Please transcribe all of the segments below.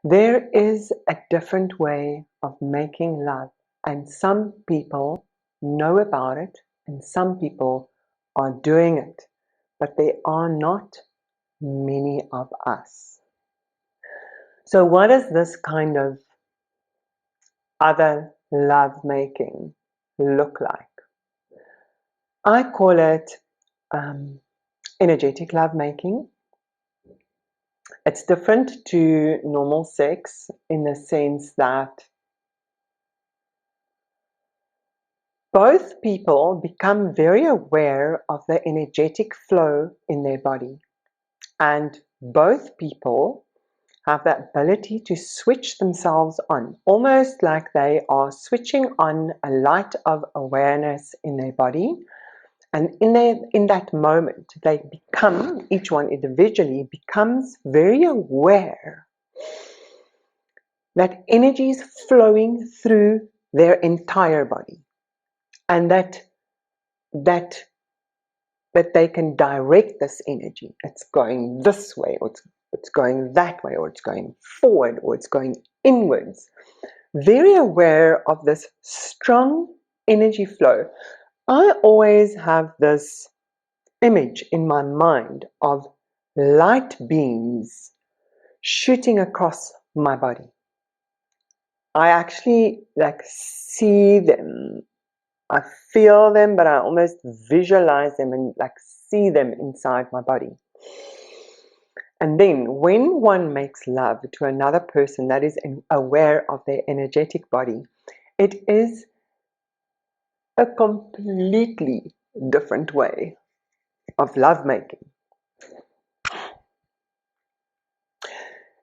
There is a different way of making love, and some people know about it, and some people are doing it, but there are not many of us. So what does this kind of other love making look like? I call it energetic love making. It's different to normal sex in the sense that both people become very aware of the energetic flow in their body, and both people have the ability to switch themselves on, almost like they are switching on a light of awareness in their body. And in that moment, they become, each one individually becomes very aware that energy is flowing through their entire body, and that they can direct this energy. It's going this way, or it's going that way, or it's going forward, or it's going inwards. Very aware of this strong energy flow. I always have this image in my mind of light beams shooting across my body. I actually see them. I feel them, but I almost visualize them and see them inside my body. And then when one makes love to another person that is aware of their energetic body, it is a completely different way of lovemaking.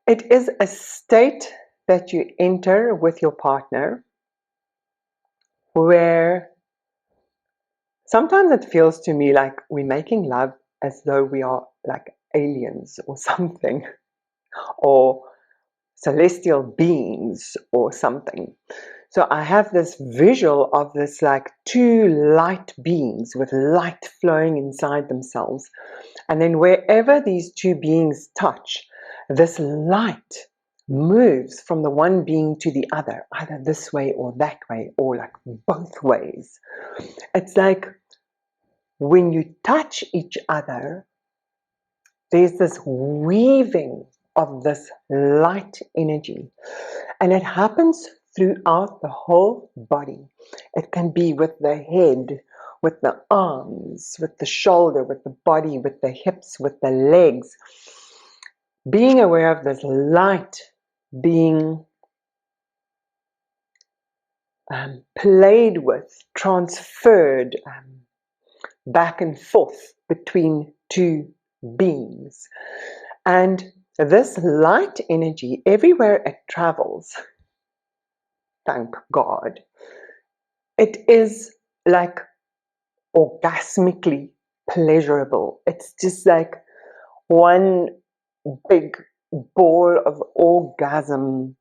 It is a state that you enter with your partner where sometimes it feels to me like we're making love as though we are like aliens or something, or celestial beings or something. So I have this visual of this like two light beings with light flowing inside themselves. And then wherever these two beings touch, this light moves from the one being to the other, either this way or that way, or like both ways. It's like when you touch each other, there's this weaving of this light energy, and it happens throughout the whole body. It can be with the head, with the arms, with the shoulder, with the body, with the hips, with the legs. Being aware of this light being played with, transferred back and forth between two beings. And this light energy, everywhere it travels, thank God, it is like orgasmically pleasurable. It's just like one big ball of orgasm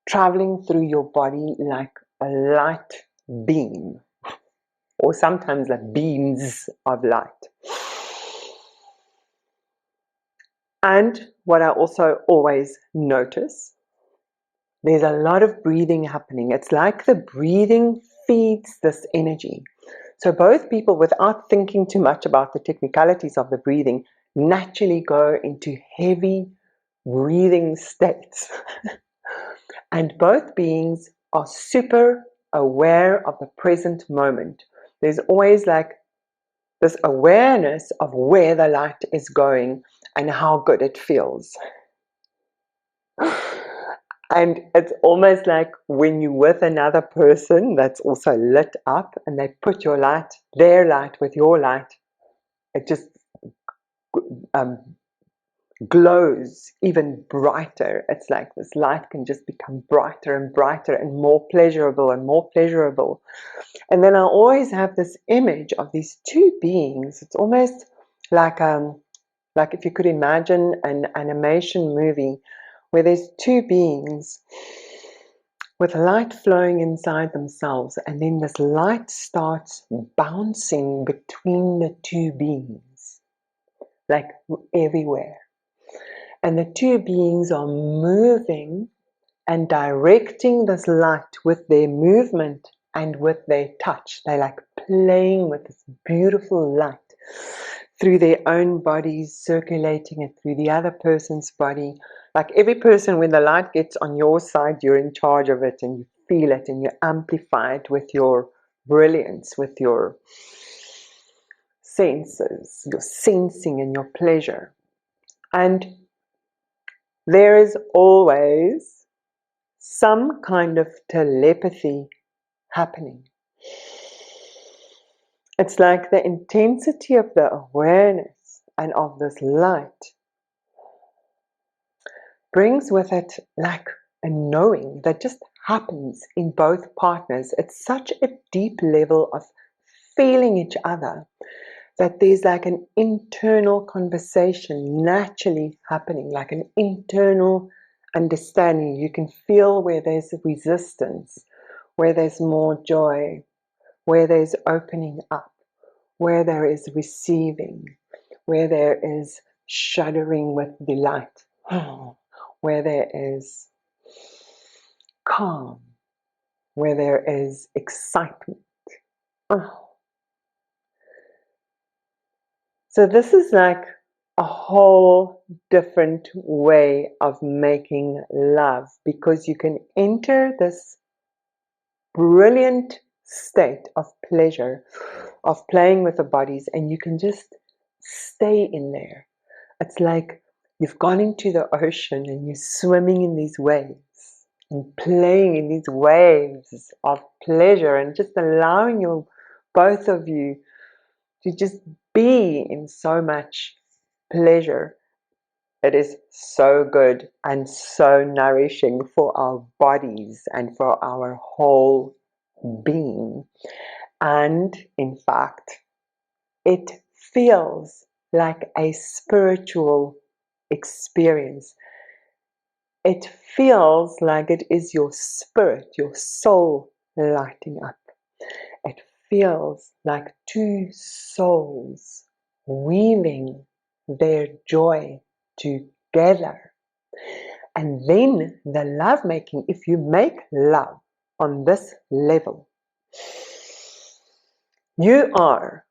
traveling through your body like a light beam, or sometimes like beams of light. And what I also always notice, there's a lot of breathing happening. It's like the breathing feeds this energy. So both people, without thinking too much about the technicalities of the breathing, naturally go into heavy breathing states. And both beings are super aware of the present moment. There's always like this awareness of where the light is going and how good it feels. And it's almost like when you're with another person that's also lit up and they put your light, their light with your light, it just glows even brighter. It's like this light can just become brighter and brighter and more pleasurable and more pleasurable. And then I always have this image of these two beings. It's almost like if you could imagine an animation movie where there's two beings with light flowing inside themselves, and then this light starts bouncing between the two beings, like everywhere. And the two beings are moving and directing this light with their movement and with their touch. They're like playing with this beautiful light through their own bodies, circulating it through the other person's body. Like every person, when the light gets on your side, you're in charge of it and you feel it and you amplify it with your brilliance, with your senses, your sensing and your pleasure. And there is always some kind of telepathy happening. It's like the intensity of the awareness and of this light brings with it like a knowing that just happens in both partners. It's such a deep level of feeling each other that there's like an internal conversation naturally happening, like an internal understanding. You can feel where there's resistance, where there's more joy, where there's opening up, where there is receiving, where there is shuddering with delight, where there is calm, where there is excitement. So this is like a whole different way of making love, because you can enter this brilliant state of pleasure, of playing with the bodies, and you can just stay in there. It's like you've gone into the ocean and you're swimming in these waves and playing in these waves of pleasure and just allowing both of you to just be in so much pleasure. It is so good and so nourishing for our bodies and for our whole being. And in fact, it feels like a spiritual experience. It feels like it is your spirit, your soul lighting up. It feels like two souls weaving their joy together. And then the lovemaking, if you make love on this level, you are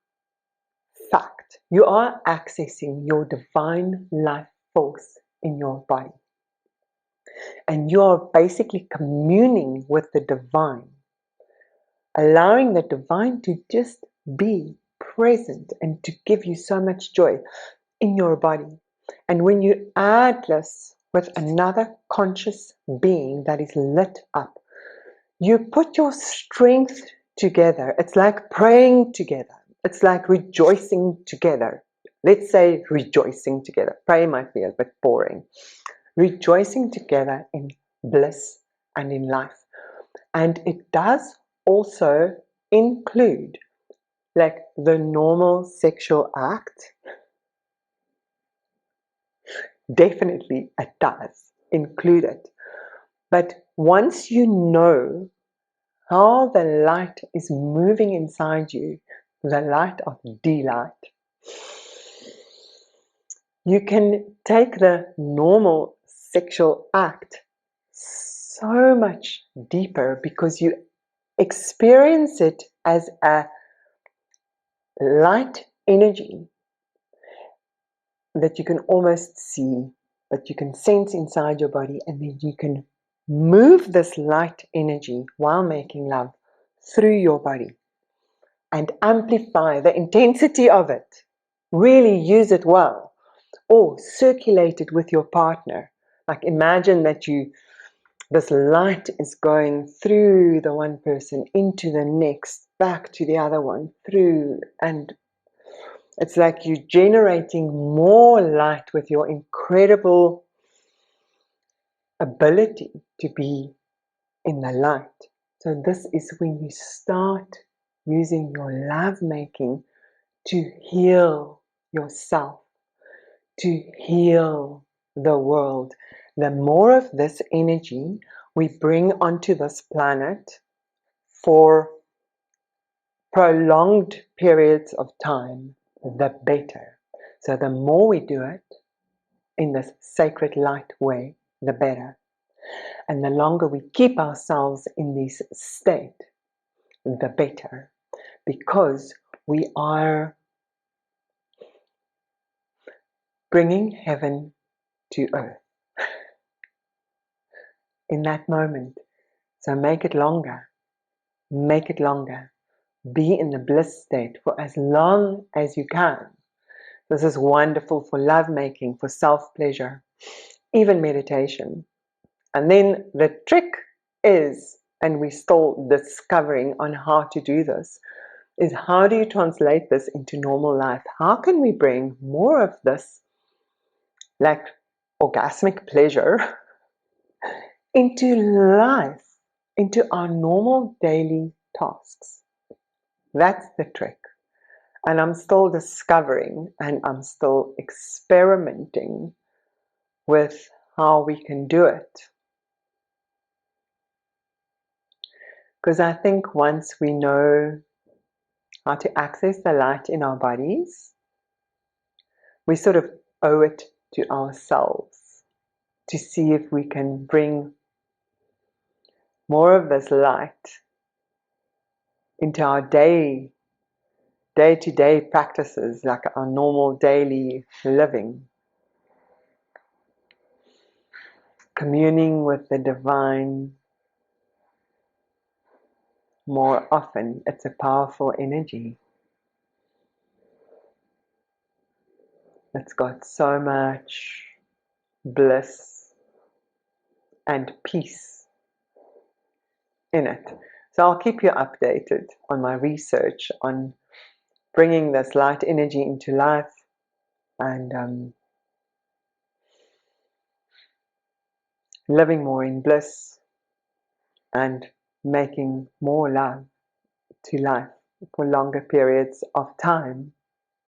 accessing your divine life force in your body. And you are basically communing with the divine, allowing the divine to just be present and to give you so much joy in your body. And when you add this with another conscious being that is lit up, you put your strength together. It's like praying together. It's like rejoicing together. Let's say rejoicing together. Pray might be a bit boring. Rejoicing together in bliss and in life. And it does also include like the normal sexual act. Definitely it does include it. But once you know how the light is moving inside you, the light of delight, you can take the normal sexual act so much deeper because you experience it as a light energy that you can almost see, that you can sense inside your body, and then you can move this light energy while making love through your body and amplify the intensity of it. Really use it well, or circulate it with your partner. Like imagine that this light is going through the one person into the next, back to the other one, through, and it's like you're generating more light with your incredible ability to be in the light. So this is when you start using your lovemaking to heal yourself, to heal the world. The more of this energy we bring onto this planet for prolonged periods of time, the better. So the more we do it, in this sacred light way, the better. And the longer we keep ourselves in this state, the better, because we are bringing heaven to earth in that moment. So make it longer, make it longer. Be in the bliss state for as long as you can. This is wonderful for lovemaking, for self-pleasure, even meditation. And then the trick is, and we're still discovering on how to do this, is how do you translate this into normal life? How can we bring more of this, like orgasmic pleasure, into life, into our normal daily tasks? That's the trick. And I'm still discovering and I'm still experimenting with how we can do it. Because I think once we know how to access the light in our bodies, we sort of owe it to ourselves to see if we can bring more of this light into our day-to-day practices, like our normal daily living. Communing with the divine more often. It's a powerful energy. It's got so much bliss and peace in it. So I'll keep you updated on my research on bringing this light energy into life and living more in bliss and making more love to life for longer periods of time.